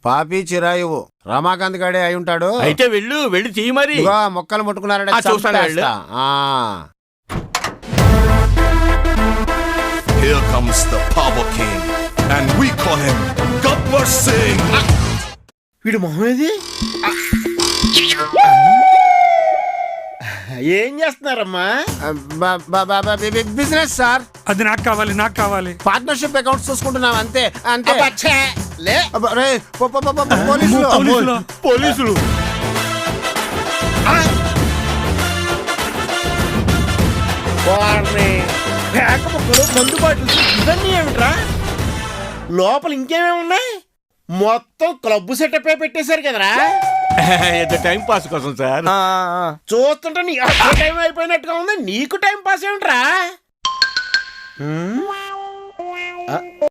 పాపి చిరాయువు రమాకాంత్ గాడే అయి ఉంటాడు. అయితే వెళ్ళి తీయి మరి. మొక్కలు ముట్టుకున్నారంటే చూస్తాను. Here comes the Power King, and we call him Gabbar Singh. వీడు మొహం ఏది? ఏం చేస్తున్నారమ్మా? Business sir. అది నాకు కావాలి. పార్ట్నర్షిప్ అకౌంట్స్ చూసుకుంటున్నాం అంతే. పోలీసులు మందు బాటిల్ ఇవన్నీ ఏమిట్రా? లోపల ఇంకేమేమి ఉన్నాయి? మొత్తం క్లబ్ సెటప్ పెట్టేశారు కదరా. టైం పాస్ కోసం సార్. చూస్తుంటే నీ టైం అయిపోయినట్టుగా ఉంది. నీకు టైం పాస్ ఏమిట్రా?